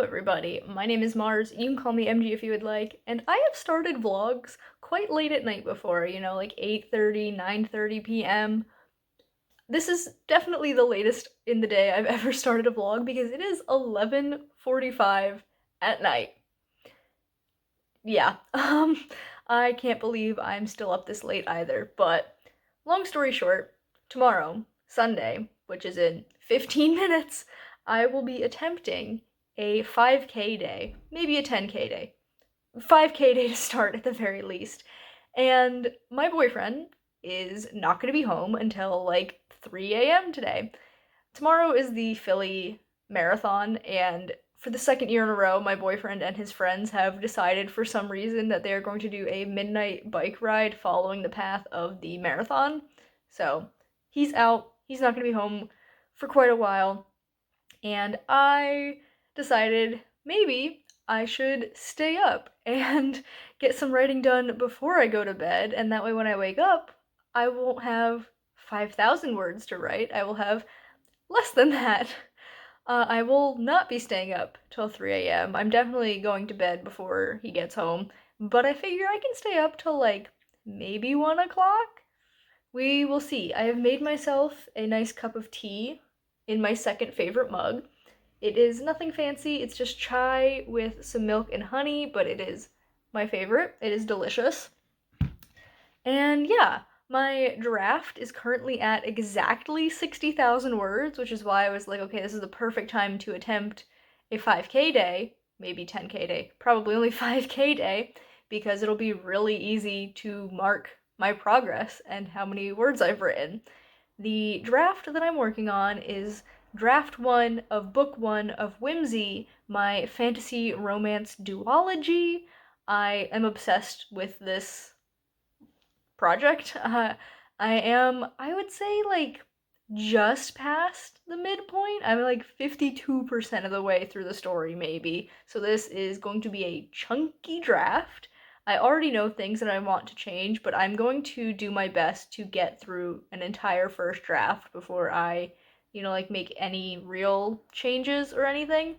everybody, my name is Mars, you can call me MG if you would like, and I have started vlogs quite late at night before, like 8:30, 9:30 p.m. This is definitely the latest in the day I've ever started a vlog because it is 11:45 at night. Yeah, I can't believe I'm still up this late either, but long story short, tomorrow, Sunday, which is in 15 minutes, I will be attempting a 5K day, maybe a 10K day. 5K day to start at the very least. And my boyfriend is not going to be home until like 3 a.m. today. Tomorrow is the Philly Marathon, and for the second year in a row, my boyfriend and his friends have decided for some reason that they are going to do a midnight bike ride following the path of the marathon. So he's out, he's not going to be home for quite a while, and I decided maybe I should stay up and get some writing done before I go to bed, and that way when I wake up, I won't have 5,000 words to write. I will have less than that. I will not be staying up till 3 a.m. I'm definitely going to bed before he gets home, but I figure I can stay up till like maybe 1 o'clock. We will see. I have made myself a nice cup of tea in my second favorite mug. It is nothing fancy, it's just chai with some milk and honey, but it is my favorite. It is delicious. And yeah, my draft is currently at exactly 60,000 words, which is why I was like, okay, this is the perfect time to attempt a 5K day, maybe 10K day, probably only 5K day, because it'll be really easy to mark my progress and how many words I've written. The draft that I'm working on is draft 1 of book 1 of Whimsy, my fantasy romance duology. I am obsessed with this project. I would say, like, just past the midpoint. I'm like 52% of the way through the story, maybe. So this is going to be a chunky draft. I already know things that I want to change, but I'm going to do my best to get through an entire first draft before I, like make any real changes or anything.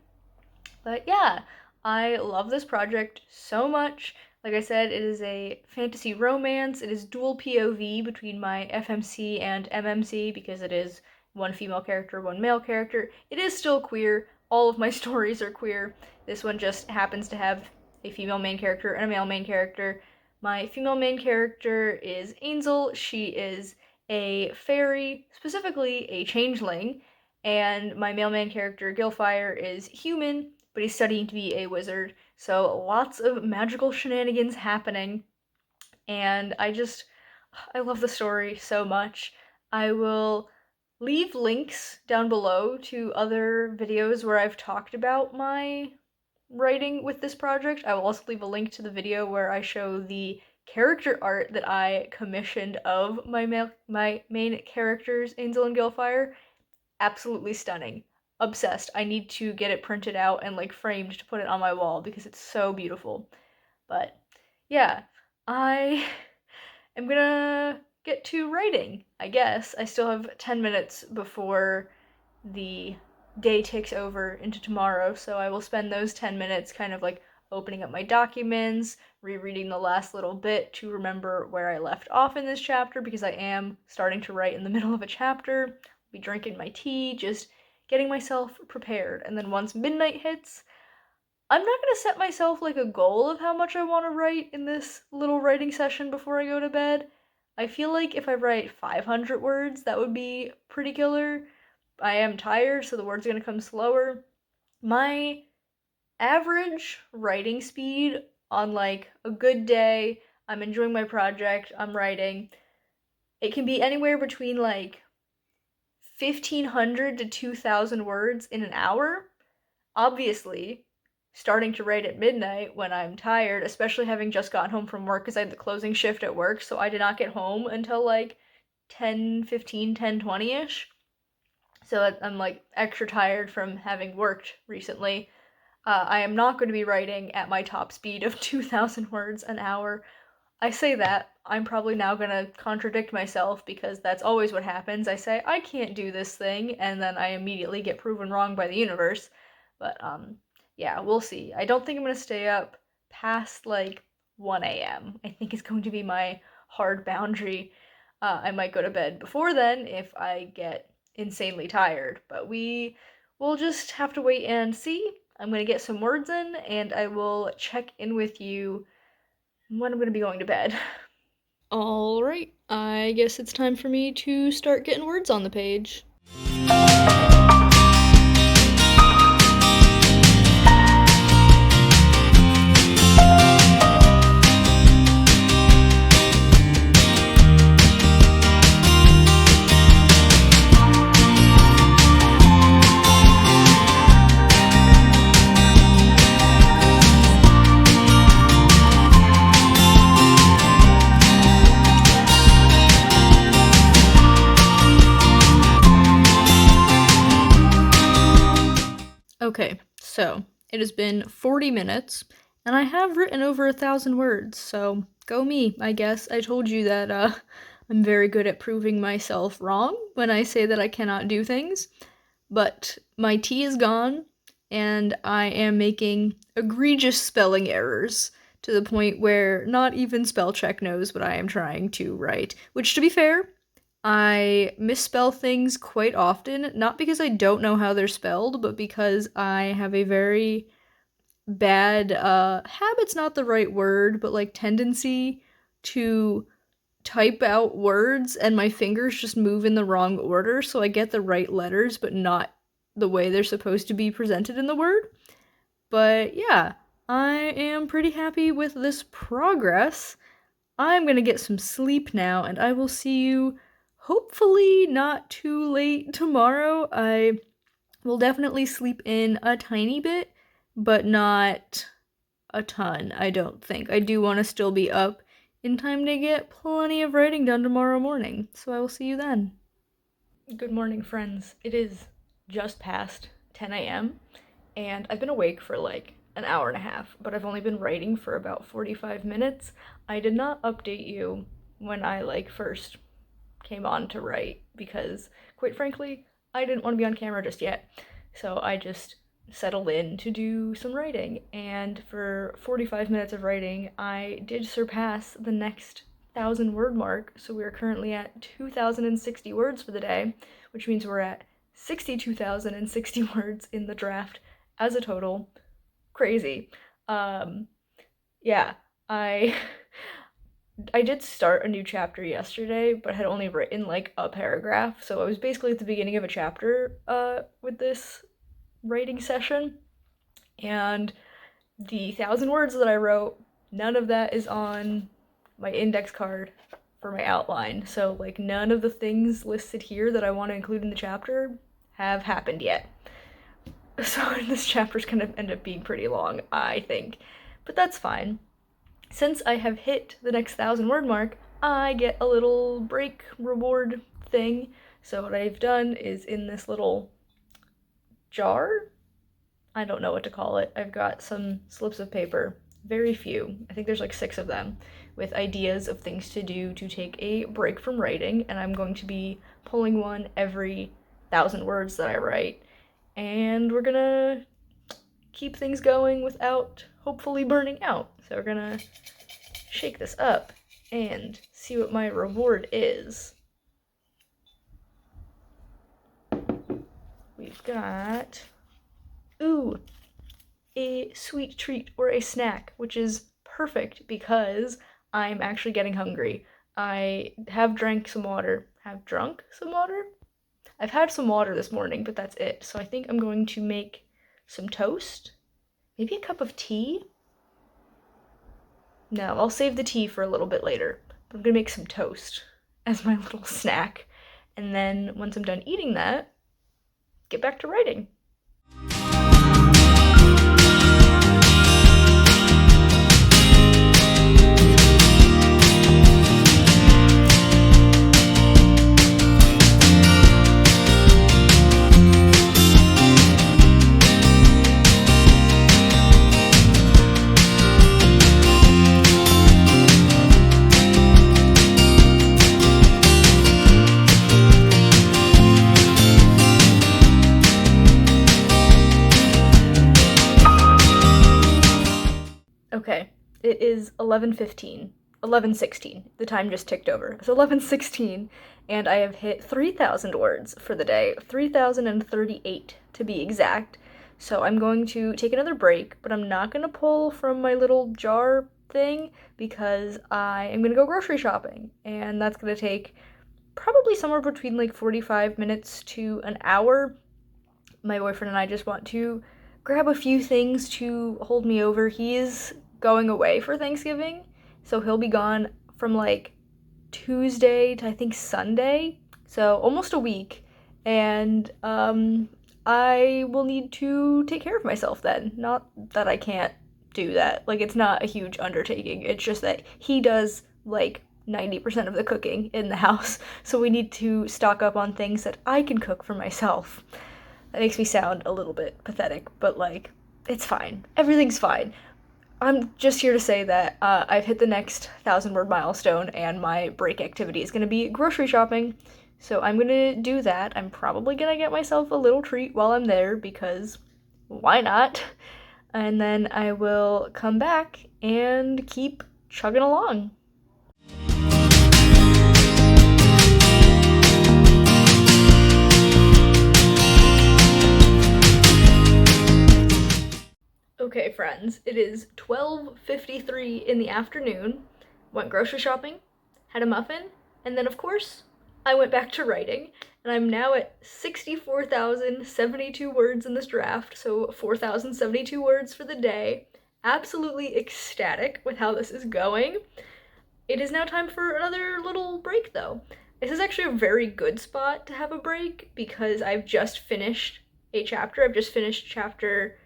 But yeah, I love this project so much. Like I said, it is a fantasy romance. It is dual POV between my FMC and MMC because it is one female character, one male character. It is still queer. All of my stories are queer. This one just happens to have a female main character and a male main character. My female main character is Angel. She is a fairy, specifically a changeling, and my male main character, Gilfire, is human, but he's studying to be a wizard. So lots of magical shenanigans happening, and I love the story so much. I will leave links down below to other videos where I've talked about my writing with this project. I will also leave a link to the video where I show the character art that I commissioned of my main characters, Angel and Gilfire. Absolutely stunning. Obsessed. I need to get it printed out and like framed to put it on my wall because it's so beautiful. But yeah, I am gonna get to writing, I guess. I still have 10 minutes before the day takes over into tomorrow, so I will spend those 10 minutes kind of like opening up my documents, rereading the last little bit to remember where I left off in this chapter because I am starting to write in the middle of a chapter. Be drinking my tea, just getting myself prepared. And then once midnight hits, I'm not gonna set myself like a goal of how much I want to write in this little writing session before I go to bed. I feel like if I write 500 words, that would be pretty killer. I am tired, so the words are gonna come slower. My average writing speed on like a good day, I'm enjoying my project, I'm writing, it can be anywhere between like 1,500 to 2,000 words in an hour. Obviously, starting to write at midnight when I'm tired, especially having just gotten home from work because I had the closing shift at work, so I did not get home until like 10:15, 10:20ish. So I'm like extra tired from having worked recently. I am not going to be writing at my top speed of 2,000 words an hour. I say that, I'm probably now gonna contradict myself because that's always what happens. I say, I can't do this thing, and then I immediately get proven wrong by the universe. But, yeah, we'll see. I don't think I'm gonna stay up past like 1 a.m. I think is going to be my hard boundary. I might go to bed before then if I get insanely tired, but we will just have to wait and see. I'm gonna get some words in and I will check in with you when I'm gonna be going to bed. All right, I guess it's time for me to start getting words on the page. Okay, so it has been 40 minutes, and I have written over 1,000 words, so go me, I guess. I told you that I'm very good at proving myself wrong when I say that I cannot do things, but my tea is gone, and I am making egregious spelling errors to the point where not even spell check knows what I am trying to write, which, to be fair, I misspell things quite often, not because I don't know how they're spelled, but because I have a very bad, habit's not the right word, but like tendency to type out words and my fingers just move in the wrong order, so I get the right letters, but not the way they're supposed to be presented in the word. But yeah, I am pretty happy with this progress. I'm gonna get some sleep now, and I will see you hopefully not too late tomorrow. I will definitely sleep in a tiny bit, but not a ton, I don't think. I do want to still be up in time to get plenty of writing done tomorrow morning, so I will see you then. Good morning, friends. It is just past 10 a.m., and I've been awake for like an hour and a half, but I've only been writing for about 45 minutes. I did not update you when I like first came on to write because, quite frankly, I didn't want to be on camera just yet. So I just settled in to do some writing, and for 45 minutes of writing, I did surpass the next 1,000-word mark, so we are currently at 2,060 words for the day, which means we're at 62,060 words in the draft as a total. Crazy. Yeah, I did start a new chapter yesterday, but had only written like a paragraph, so I was basically at the beginning of a chapter with this writing session, and the 1,000 words that I wrote, none of that is on my index card for my outline, so like none of the things listed here that I want to include in the chapter have happened yet. So this chapter's gonna end up being pretty long, I think, but that's fine. Since I have hit the next 1,000-word mark, I get a little break reward thing. So what I've done is in this little jar, I don't know what to call it, I've got some slips of paper, very few, I think there's like 6 of them, with ideas of things to do to take a break from writing, and I'm going to be pulling one every 1,000 words that I write, and we're gonna keep things going without hopefully burning out. So we're gonna shake this up and see what my reward is. We've got, ooh, a sweet treat or a snack, which is perfect because I'm actually getting hungry. I have drank some water. Have drunk some water? I've had some water this morning, but that's it. So I think I'm going to make some toast. Maybe a cup of tea? No, I'll save the tea for a little bit later. But I'm gonna make some toast as my little snack. And then once I'm done eating that, get back to writing. is 11:15, 11:16. The time just ticked over. So 11:16, and I have hit 3,000 words for the day, 3,038 to be exact. So I'm going to take another break, but I'm not going to pull from my little jar thing because I am going to go grocery shopping, and that's going to take probably somewhere between like 45 minutes to an hour. My boyfriend and I just want to grab a few things to hold me over. He's going away for Thanksgiving, so he'll be gone from like Tuesday to I think Sunday, so almost a week, and I will need to take care of myself then. Not that I can't do that, like it's not a huge undertaking, it's just that he does like 90% of the cooking in the house, so we need to stock up on things that I can cook for myself. That makes me sound a little bit pathetic, but like, it's fine. Everything's fine. I'm just here to say that I've hit the next 1,000-word milestone, and my break activity is going to be grocery shopping. So I'm going to do that. I'm probably going to get myself a little treat while I'm there, because why not? And then I will come back and keep chugging along. Okay, friends, it is 12:53 in the afternoon. Went grocery shopping, had a muffin, and then, of course, I went back to writing, and I'm now at 64,072 words in this draft, so 4,072 words for the day. Absolutely ecstatic with how this is going. It is now time for another little break, though. This is actually a very good spot to have a break because I've just finished a chapter. I've just finished chapter...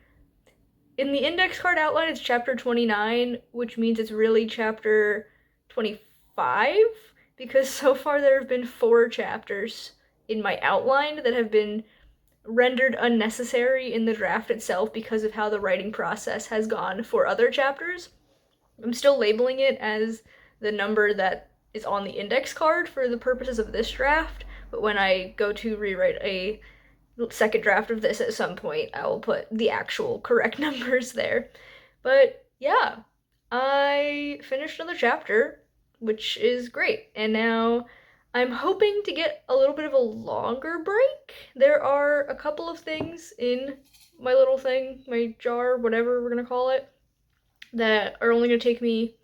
In the index card outline, it's chapter 29, which means it's really chapter 25, because so far there have been 4 chapters in my outline that have been rendered unnecessary in the draft itself because of how the writing process has gone for other chapters. I'm still labeling it as the number that is on the index card for the purposes of this draft, but when I go to rewrite a second draft of this at some point, I will put the actual correct numbers there. But yeah, I finished another chapter, which is great, and now I'm hoping to get a little bit of a longer break. There are a couple of things in my little thing, my jar, whatever we're gonna call it, that are only gonna take me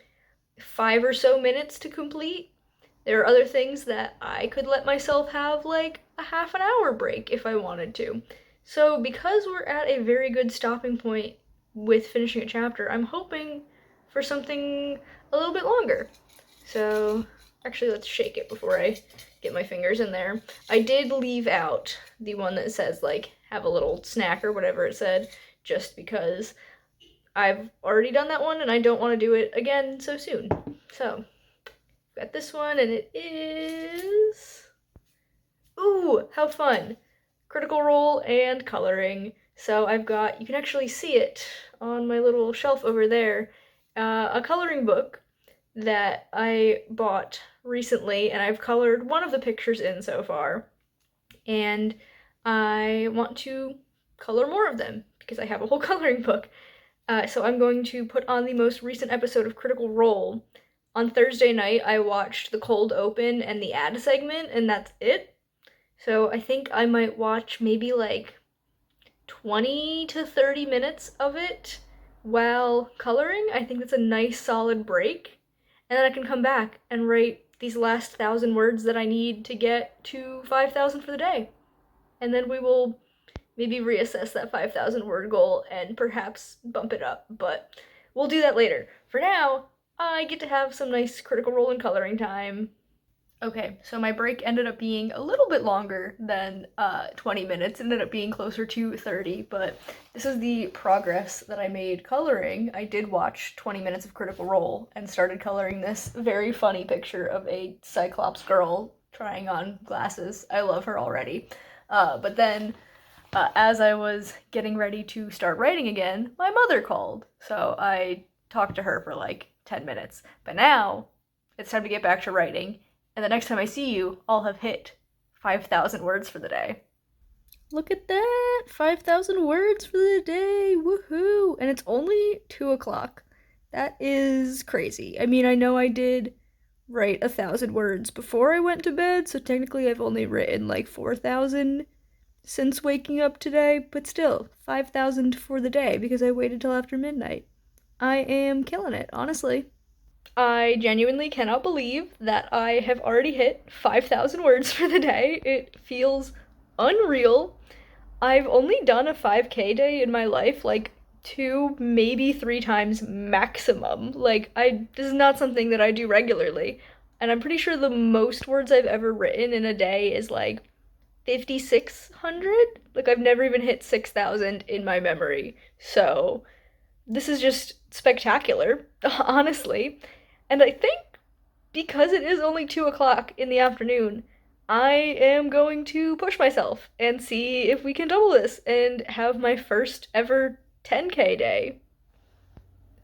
5 or so minutes to complete. There are other things that I could let myself have like a half an hour break if I wanted to. So because we're at a very good stopping point with finishing a chapter, I'm hoping for something a little bit longer. So actually, let's shake it before I get my fingers in there. I did leave out the one that says like have a little snack or whatever it said, just because I've already done that one and I don't want to do it again so soon. So got this one, and it is... Ooh, how fun! Critical Role and coloring. So I've got, you can actually see it on my little shelf over there, a coloring book that I bought recently, and I've colored one of the pictures in so far, and I want to color more of them because I have a whole coloring book. So I'm going to put on the most recent episode of Critical Role. On Thursday night, I watched the cold open and the ad segment, and that's it. So I think I might watch maybe like 20 to 30 minutes of it while coloring. I think that's a nice solid break. And then I can come back and write these last 1,000 words that I need to get to 5,000 for the day. And then we will maybe reassess that 5,000 word goal and perhaps bump it up, but we'll do that later. For now, I get to have some nice Critical Role and coloring time. Okay, so my break ended up being a little bit longer than 20 minutes. It ended up being closer to 30, but this is the progress that I made coloring. I did watch 20 minutes of Critical Role and started coloring this very funny picture of a Cyclops girl trying on glasses. I love her already. But then as I was getting ready to start writing again, my mother called. So I talked to her for like 10 minutes. But now it's time to get back to writing. And the next time I see you, I'll have hit 5,000 words for the day. Look at that! 5,000 words for the day! Woohoo! And it's only 2 o'clock. That is crazy. I mean, I know I did write 1,000 words before I went to bed, so technically I've only written like 4,000 since waking up today, but still, 5,000 for the day because I waited till after midnight. I am killing it, honestly. I genuinely cannot believe that I have already hit 5,000 words for the day. It feels unreal. I've only done a 5K day in my life like 2, maybe 3 times maximum. Like, this is not something that I do regularly. And I'm pretty sure the most words I've ever written in a day is like 5,600. Like, I've never even hit 6,000 in my memory. So, this is just spectacular, honestly. And I think because it is only 2 o'clock in the afternoon, I am going to push myself and see if we can double this and have my first ever 10K day.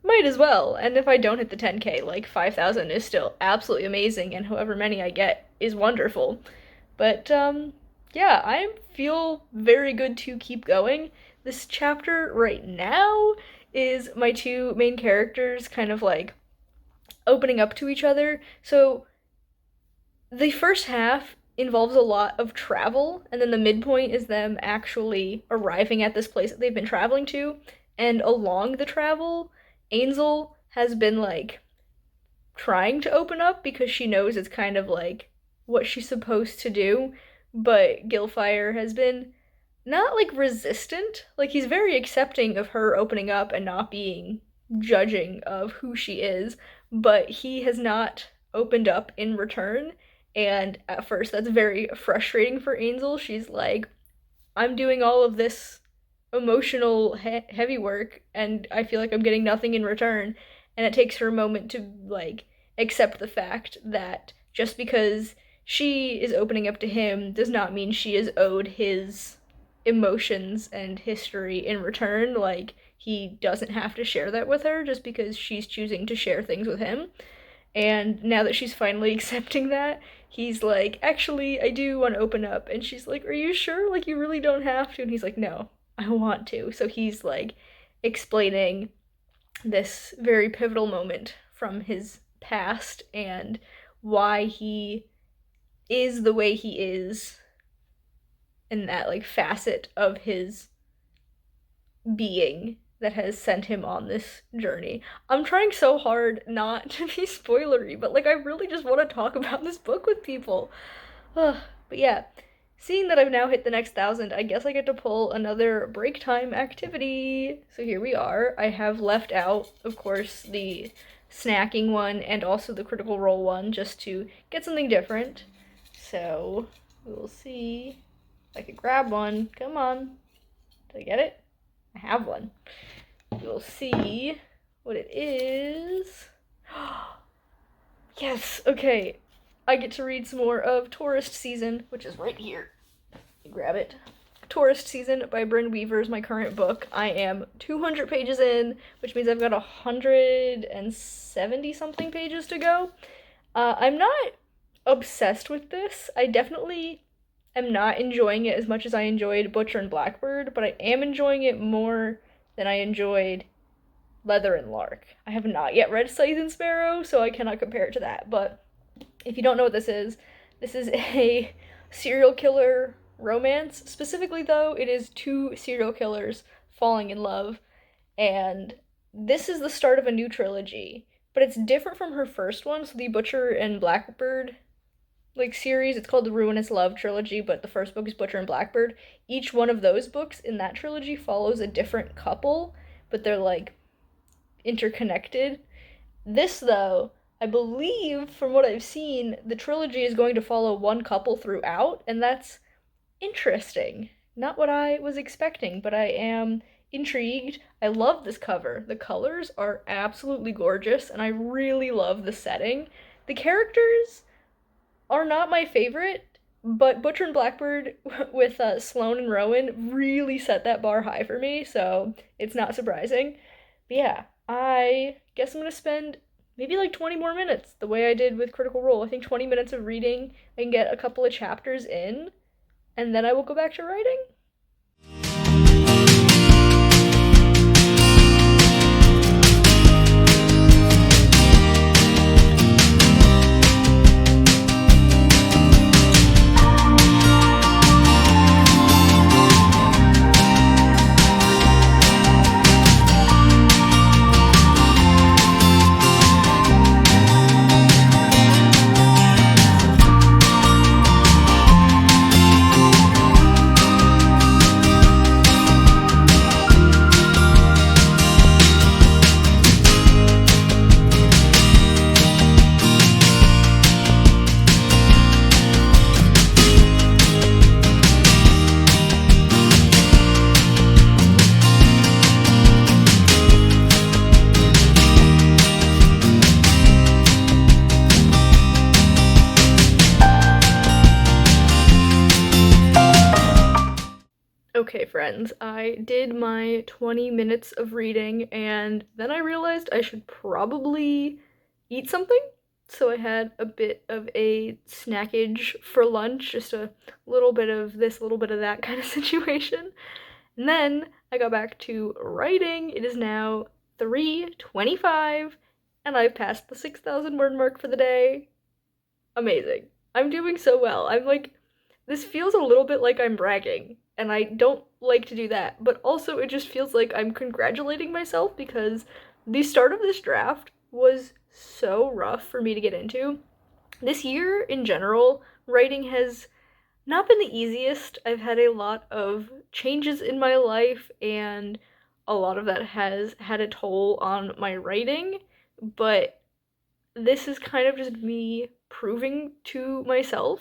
Might as well. And if I don't hit the 10K, like 5,000 is still absolutely amazing, and however many I get is wonderful. But, yeah, I feel very good to keep going. This chapter right now is my two main characters kind of like opening up to each other. So the first half involves a lot of travel, and then the midpoint is them actually arriving at this place that they've been traveling to. And along the travel, Ainzel has been like trying to open up because she knows it's kind of like what she's supposed to do, but Gilfire has been not like resistant. Like, he's very accepting of her opening up and not being judging of who she is, but he has not opened up in return. And at first, that's very frustrating for Ainzel. She's like, I'm doing all of this emotional heavy work, and I feel like I'm getting nothing in return. And it takes her a moment to like accept the fact that just because she is opening up to him does not mean she is owed his emotions and history in return. Like, he doesn't have to share that with her just because she's choosing to share things with him. And now that she's finally accepting that, he's like, actually, I do want to open up. And she's like, are you sure? Like, you really don't have to? And he's like, no, I want to. So he's like explaining this very pivotal moment from his past and why he is the way he is, and that like facet of his being that has sent him on this journey. I'm trying so hard not to be spoilery, but like I really just want to talk about this book with people. But yeah, seeing that I've now hit the next 1,000, I guess I get to pull another break time activity. So here we are. I have left out, of course, the snacking one and also the critical role one just to get something different. So we'll see if I could grab one. Come on. Did I get it? I have one. We'll see what it is. Yes, okay. I get to read some more of Tourist Season, which is right here. Grab it. Tourist Season by Bryn Weaver is my current book. I am 200 pages in, which means I've got 170 something pages to go. I'm not obsessed with this. I definitely am not enjoying it as much as I enjoyed Butcher and Blackbird, but I am enjoying it more than I enjoyed Leather and Lark. I have not yet read Scythe and Sparrow, so I cannot compare it to that, but if you don't know what this is a serial killer romance. Specifically, though, it is two serial killers falling in love, and this is the start of a new trilogy, but it's different from her first one. So the Butcher and Blackbird like series, it's called the Ruinous Love trilogy, but the first book is Butcher and Blackbird. Each one of those books in that trilogy follows a different couple, but they're like interconnected. This, though, I believe from what I've seen, the trilogy is going to follow one couple throughout, and that's interesting. Not what I was expecting, but I am intrigued. I love this cover. The colors are absolutely gorgeous, and I really love the setting. The characters are not my favorite, but Butcher and Blackbird with Sloane and Rowan really set that bar high for me, so it's not surprising. But yeah, I guess I'm gonna spend maybe like 20 more minutes, the way I did with Critical Role. I think 20 minutes of reading, I can get a couple of chapters in, and then I will go back to writing. Okay, friends, I did my 20 minutes of reading and then I realized I should probably eat something. So I had a bit of a snackage for lunch, just a little bit of this, a little bit of that kind of situation. And then I got back to writing. It is now 3:25 and I've passed the 6,000 word mark for the day. Amazing. I'm doing so well. I'm like, this feels a little bit like I'm bragging, and I don't like to do that, but also it just feels like I'm congratulating myself because the start of this draft was so rough for me to get into. This year in general, writing has not been the easiest. I've had a lot of changes in my life, and a lot of that has had a toll on my writing, but this is kind of just me proving to myself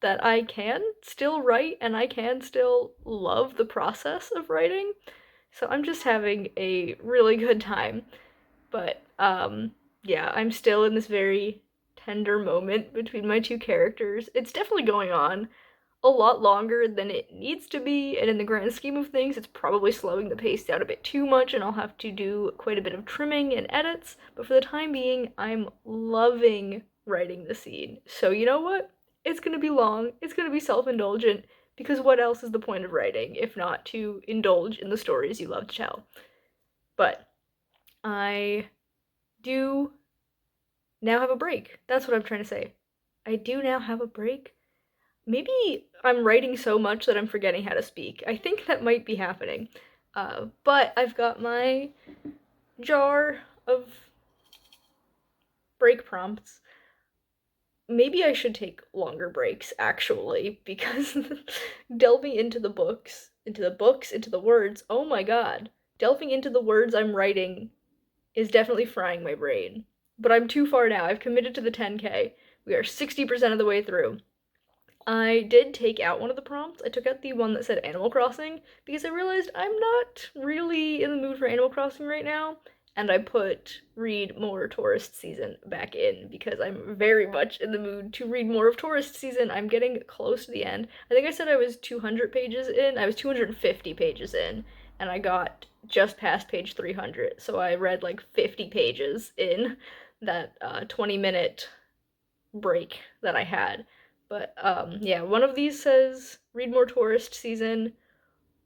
that I can still write and I can still love the process of writing. So I'm just having a really good time. But yeah, I'm still in this very tender moment between my two characters. It's definitely going on a lot longer than it needs to be, and in the grand scheme of things, it's probably slowing the pace down a bit too much, and I'll have to do quite a bit of trimming and edits, but for the time being, I'm loving writing the scene. So you know what? It's gonna be long, it's gonna be self-indulgent, because what else is the point of writing if not to indulge in the stories you love to tell? But I do now have a break. That's what I'm trying to say. I do now have a break. Maybe I'm writing so much that I'm forgetting how to speak. I think that might be happening. But I've got my jar of break prompts. Maybe I should take longer breaks, actually, because delving into the words, oh my god. Delving into the words I'm writing is definitely frying my brain. But I'm too far now. I've committed to the 10K. We are 60% of the way through. I did take out one of the prompts. I took out the one that said Animal Crossing because I realized I'm not really in the mood for Animal Crossing right now, and I put read more tourist season back in because I'm very much in the mood to read more of tourist season. I'm getting close to the end. I think I said I was 200 pages in. I was 250 pages in, and I got just past page 300. So I read like 50 pages in that 20-minute break that I had. But yeah, one of these says read more tourist season.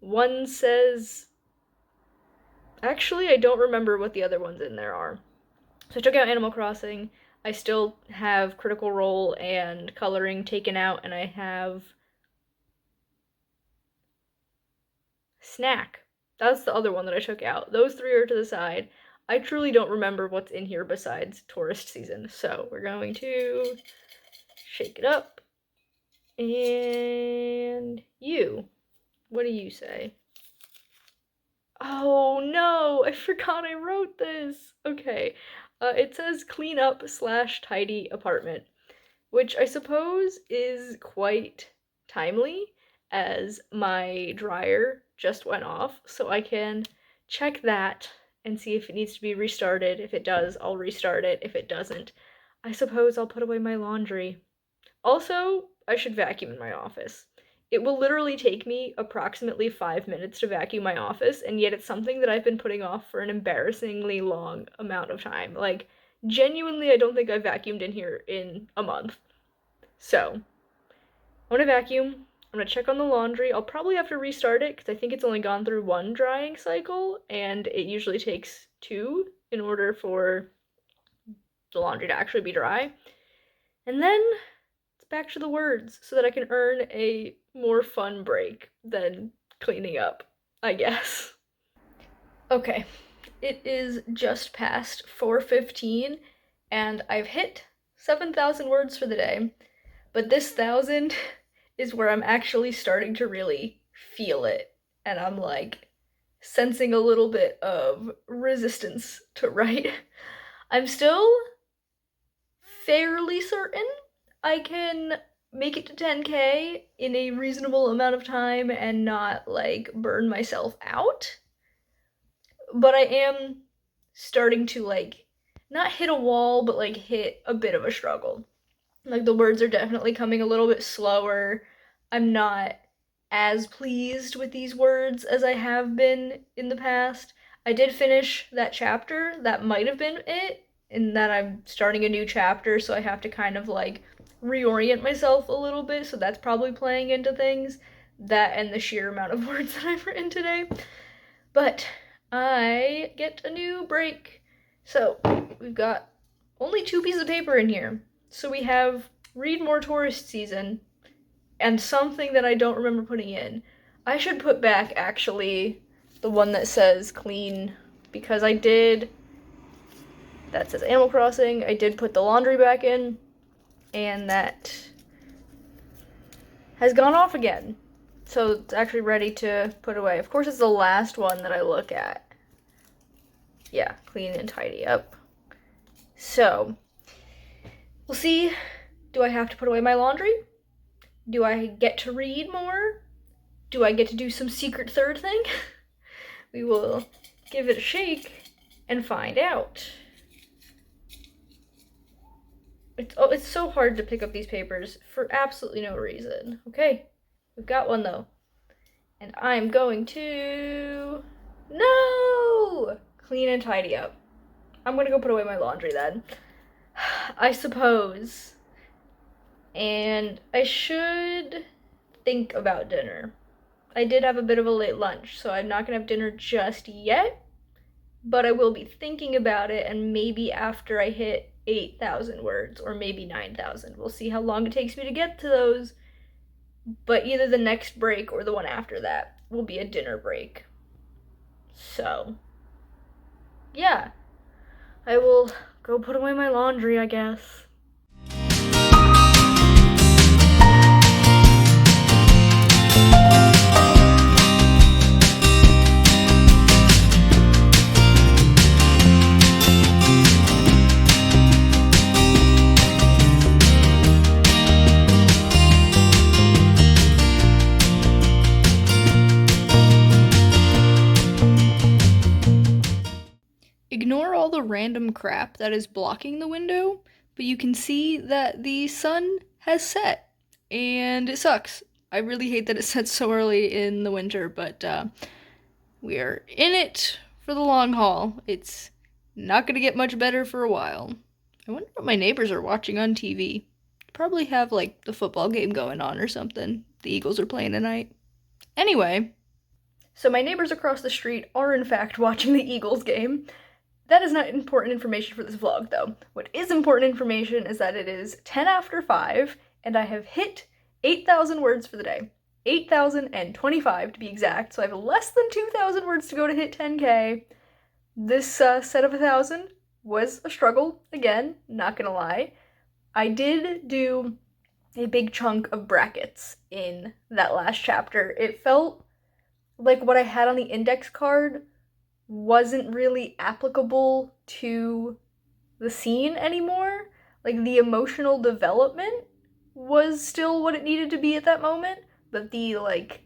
One says actually I don't remember what the other ones in there are. So I took out Animal Crossing. I still have Critical Role and coloring taken out, and I have Snack. That's the other one that I took out. Those three are to the side. I truly don't remember what's in here besides tourist season. So we're going to shake it up. And you. What do you say? Oh no, I forgot I wrote this. Okay. It says clean up slash tidy apartment, which I suppose is quite timely as my dryer just went off, so I can check that and see if it needs to be restarted. If it does, I'll restart it. If it doesn't, I suppose I'll put away my laundry. Also, I should vacuum in my office. It will literally take me approximately 5 minutes to vacuum my office, and yet it's something that I've been putting off for an embarrassingly long amount of time. Like, genuinely, I don't think I've vacuumed in here in a month. So, I'm gonna vacuum. I'm gonna check on the laundry. I'll probably have to restart it because I think it's only gone through one drying cycle, and it usually takes two in order for the laundry to actually be dry. And then back to the words so that I can earn a more fun break than cleaning up, I guess. Okay, it is just past 4:15 and I've hit 7,000 words for the day, but this 1,000 is where I'm actually starting to really feel it, and I'm like sensing a little bit of resistance to write. I'm still fairly certain I can make it to 10K in a reasonable amount of time and not like burn myself out. But I am starting to like not hit a wall, but like hit a bit of a struggle. Like the words are definitely coming a little bit slower. I'm not as pleased with these words as I have been in the past. I did finish that chapter. That might have been it, in that I'm starting a new chapter, so I have to kind of like reorient myself a little bit, so that's probably playing into things. That and the sheer amount of words that I've written today. But I get a new break. So we've got only 2 pieces of paper in here. So we have Read More Tourist Season and something that I don't remember putting in. I should put back, actually, the one that says clean, because I did, that says Animal Crossing, I did put the laundry back in, and that has gone off again. So it's actually ready to put away. Of course, it's the last one that I look at. Yeah, clean and tidy up. So, we'll see. Do I have to put away my laundry? Do I get to read more? Do I get to do some secret third thing? We will give it a shake and find out. It's so hard to pick up these papers for absolutely no reason. Okay, we've got one though. And I'm going to... No! Clean and tidy up. I'm gonna go put away my laundry then, I suppose. And I should think about dinner. I did have a bit of a late lunch, so I'm not gonna have dinner just yet, but I will be thinking about it, and maybe after I hit 8,000 words, or maybe 9,000. We'll see how long it takes me to get to those, but either the next break or the one after that will be a dinner break. So, yeah, I will go put away my laundry, I guess. Ignore all the random crap that is blocking the window, but you can see that the sun has set, and it sucks. I really hate that it sets so early in the winter, but we are in it for the long haul. It's not gonna get much better for a while. I wonder what my neighbors are watching on TV. Probably have, like, the football game going on or something. The Eagles are playing tonight. Anyway, so my neighbors across the street are in fact watching the Eagles game. That is not important information for this vlog, though. What is important information is that it is 10 after 5, and I have hit 8,000 words for the day. 8,025 to be exact, so I have less than 2,000 words to go to hit 10k. This set of 1,000 was a struggle, again, not gonna lie. I did do a big chunk of brackets in that last chapter. It felt like what I had on the index card wasn't really applicable to the scene anymore. Like, the emotional development was still what it needed to be at that moment, but the, like,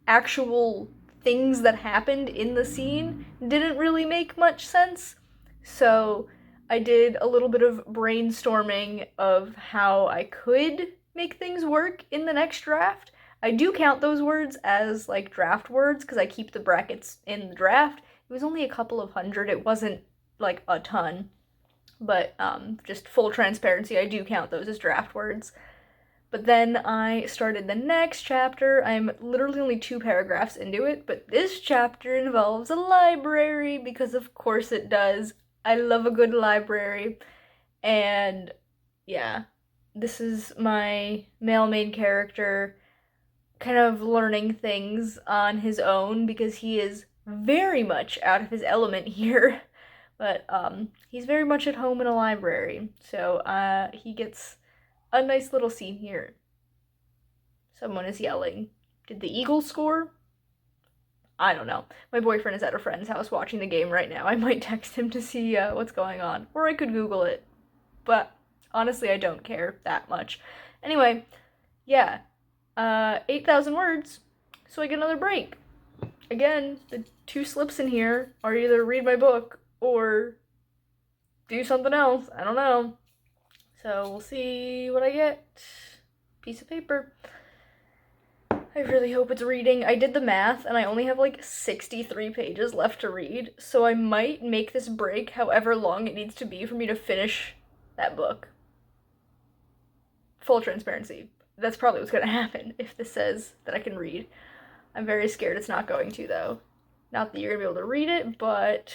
actual things that happened in the scene didn't really make much sense. So I did a little bit of brainstorming of how I could make things work in the next draft. I do count those words as, like, draft words because I keep the brackets in the draft. It was only a couple of hundred, it wasn't, like, a ton, but just full transparency, I do count those as draft words. But then I started the next chapter. I'm literally only 2 paragraphs into it, but this chapter involves a library, because of course it does. I love a good library, and yeah, this is my male main character kind of learning things on his own, because he is very much out of his element here, but he's very much at home in a library, so he gets a nice little scene here. Someone is yelling. Did the Eagles score? I don't know. My boyfriend is at a friend's house watching the game right now. I might text him to see what's going on, or I could Google it, but honestly I don't care that much. Anyway, yeah, 8,000 words, so I get another break. Again, the 2 slips in here are either read my book or do something else. I don't know. So we'll see what I get. Piece of paper. I really hope it's reading. I did the math and I only have like 63 pages left to read, so I might make this break however long it needs to be for me to finish that book. Full transparency. That's probably what's gonna happen if this says that I can read. I'm very scared it's not going to, though. Not that you're gonna be able to read it, but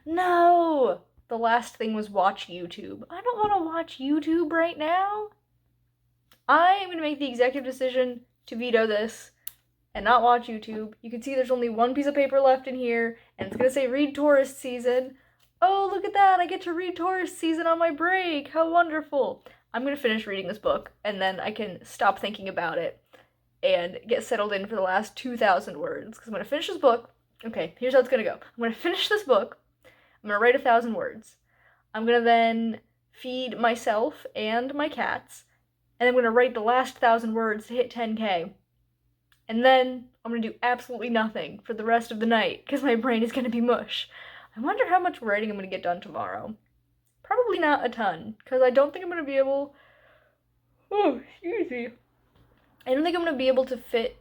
no! The last thing was watch YouTube. I don't want to watch YouTube right now. I am gonna make the executive decision to veto this and not watch YouTube. You can see there's only one piece of paper left in here, and it's gonna say read tourist season. Oh, look at that! I get to read tourist season on my break! How wonderful! I'm gonna finish reading this book, and then I can stop thinking about it and get settled in for the last 2,000 words. Because I'm gonna finish this book. Okay, here's how it's gonna go. I'm gonna finish this book. I'm gonna write 1,000 words. I'm gonna then feed myself and my cats, and I'm gonna write the last 1,000 words to hit 10K. And then I'm gonna do absolutely nothing for the rest of the night because my brain is gonna be mush. I wonder how much writing I'm gonna get done tomorrow. Probably not a ton, because I don't think I'm gonna be able. Oh, excuse me. I don't think I'm gonna be able to fit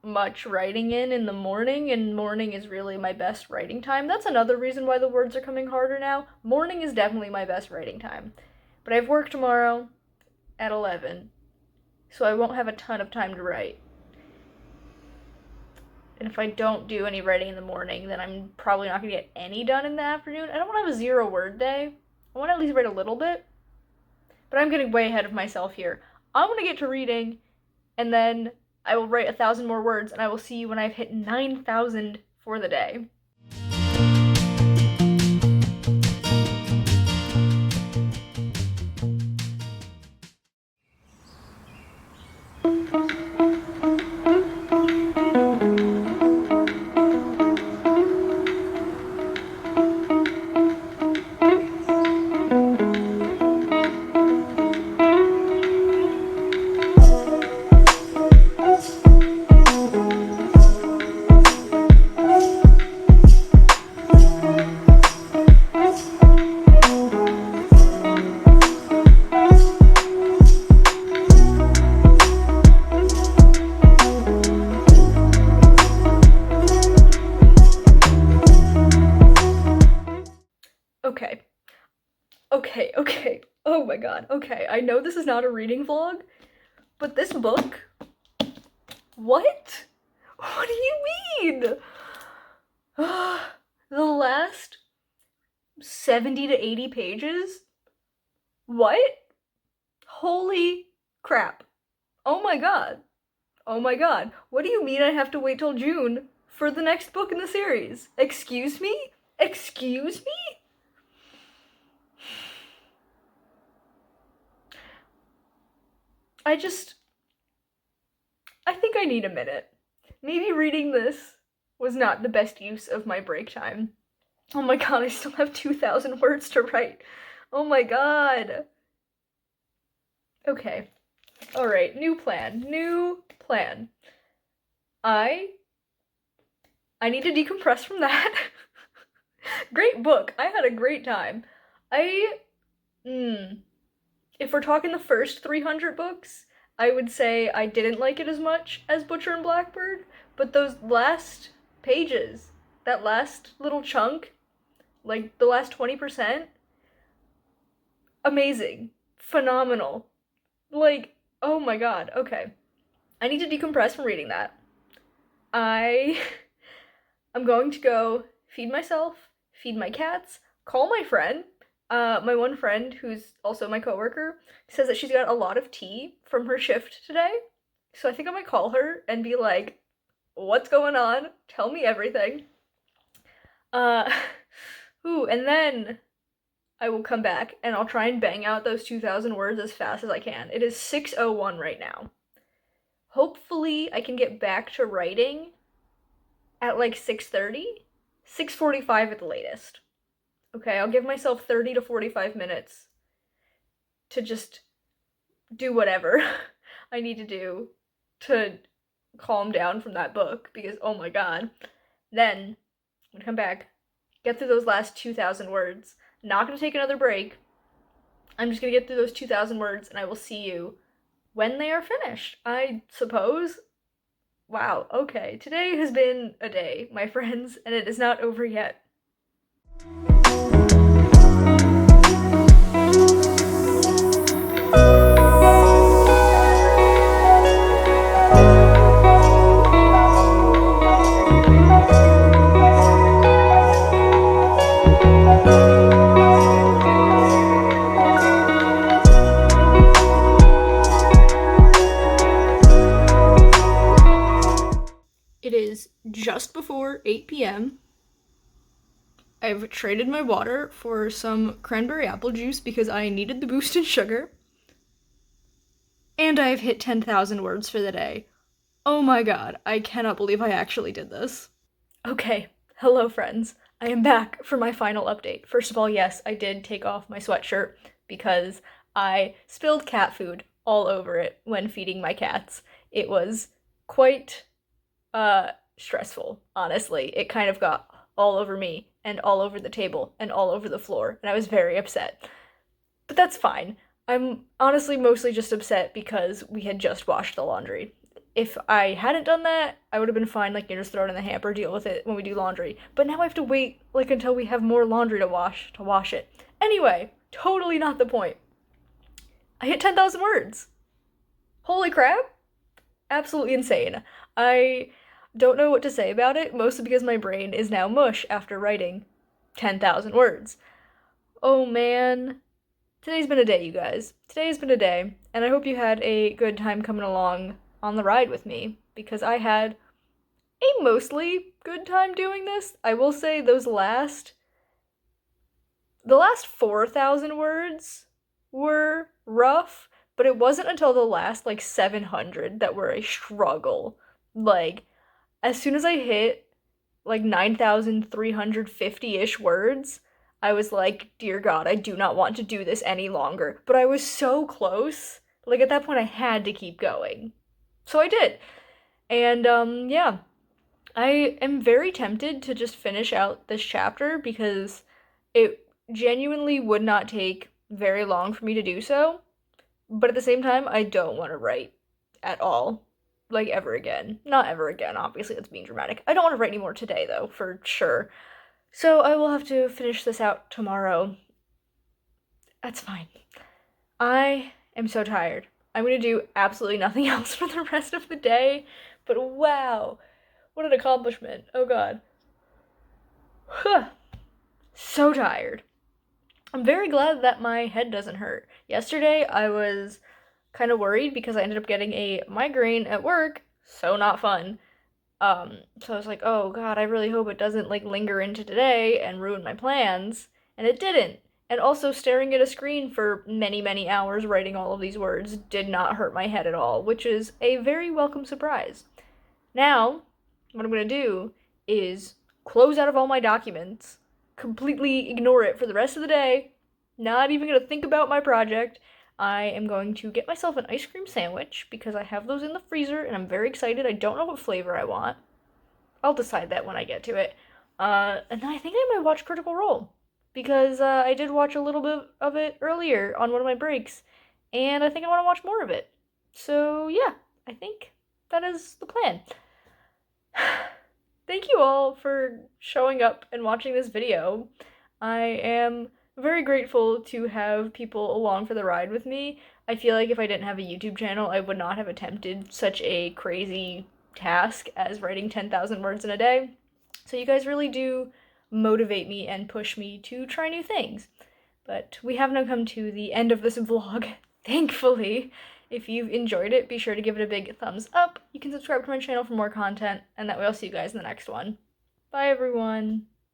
much writing in the morning, and morning is really my best writing time. That's another reason why the words are coming harder now. Morning is definitely my best writing time. But I have work tomorrow at 11, so I won't have a ton of time to write. And if I don't do any writing in the morning, then I'm probably not gonna get any done in the afternoon. I don't want to have a 0-word day. I want to at least write a little bit. But I'm getting way ahead of myself here. I'm gonna get to reading, and then I will write 1,000 more words, and I will see you when I've hit 9,000 for the day. Okay. Oh my god. Okay, I know this is not a reading vlog, but this book? What? What do you mean? The last 70 to 80 pages? What? Holy crap. Oh my god. Oh my god. What do you mean I have to wait till June for the next book in the series? Excuse me? Excuse me? I think I need a minute. Maybe reading this was not the best use of my break time. Oh my god, I still have 2,000 words to write. Oh my god. Okay. Alright, new plan. I need to decompress from that. Great book. I had a great time. If we're talking the first 300 books, I would say I didn't like it as much as Butcher and Blackbird, but those last pages, that last little chunk, like the last 20%, amazing, phenomenal. Like, oh my god, okay. I need to decompress from reading that. I'm going to go feed myself, feed my cats, call my friend. My one friend, who's also my coworker, says that she's got a lot of tea from her shift today. So I think I might call her and be like, what's going on? Tell me everything. And then I will come back and I'll try and bang out those 2,000 words as fast as I can. It is 6:01 right now. Hopefully I can get back to writing at like 6:30, 6:45 at the latest. Okay, I'll give myself 30 to 45 minutes to just do whatever I need to do to calm down from that book, because oh my god. Then I'm gonna come back, get through those last 2,000 words, not gonna take another break. I'm just gonna get through those 2,000 words and I will see you when they are finished, I suppose. Wow, okay. Today has been a day, my friends, and it is not over yet. It is just before 8 p.m. I've traded my water for some cranberry apple juice because I needed the boost in sugar. And I've hit 10,000 words for the day. Oh my god, I cannot believe I actually did this. Okay, hello friends. I am back for my final update. First of all, yes, I did take off my sweatshirt because I spilled cat food all over it when feeding my cats. It was quite stressful, honestly. It kind of got all over me and all over the table and all over the floor, and I was very upset. But that's fine. I'm honestly mostly just upset because we had just washed the laundry. If I hadn't done that, I would have been fine, like, you know, just throw it in the hamper, deal with it when we do laundry. But now I have to wait, like, until we have more laundry to wash it. Anyway, totally not the point. I hit 10,000 words. Holy crap. Absolutely insane. I don't know what to say about it, mostly because my brain is now mush after writing 10,000 words. Oh man. Today's been a day, you guys. Today's been a day, and I hope you had a good time coming along on the ride with me, because I had a mostly good time doing this. I will say the last 4,000 words were rough, but it wasn't until the last, like, 700 that were a struggle. Like, as soon as I hit, like, 9,350-ish words, I was like, dear God, I do not want to do this any longer. But I was so close. Like, at that point, I had to keep going. So I did. And, yeah. I am very tempted to just finish out this chapter because it genuinely would not take very long for me to do so. But at the same time, I don't want to write at all. Like, ever again. Not ever again, obviously, that's being dramatic. I don't want to write anymore today, though, for sure. So I will have to finish this out tomorrow. That's fine. I am so tired. I'm gonna do absolutely nothing else for the rest of the day, but wow, what an accomplishment. Oh god. So tired. I'm very glad that my head doesn't hurt. Yesterday, I was kind of worried because I ended up getting a migraine at work, so not fun. So I was like, oh god, I really hope it doesn't, like, linger into today and ruin my plans. And it didn't. And also, staring at a screen for many, many hours writing all of these words did not hurt my head at all, which is a very welcome surprise. Now, what I'm gonna do is close out of all my documents, completely ignore it for the rest of the day, not even gonna think about my project. I am going to get myself an ice cream sandwich because I have those in the freezer and I'm very excited. I don't know what flavor I want. I'll decide that when I get to it. And then I think I might watch Critical Role because I did watch a little bit of it earlier on one of my breaks, and I think I want to watch more of it. So yeah, I think that is the plan. Thank you all for showing up and watching this video. I am very grateful to have people along for the ride with me. I feel like if I didn't have a YouTube channel, I would not have attempted such a crazy task as writing 10,000 words in a day. So you guys really do motivate me and push me to try new things. But we have now come to the end of this vlog, thankfully. If you've enjoyed it, be sure to give it a big thumbs up. You can subscribe to my channel for more content, and that way I'll see you guys in the next one. Bye, everyone.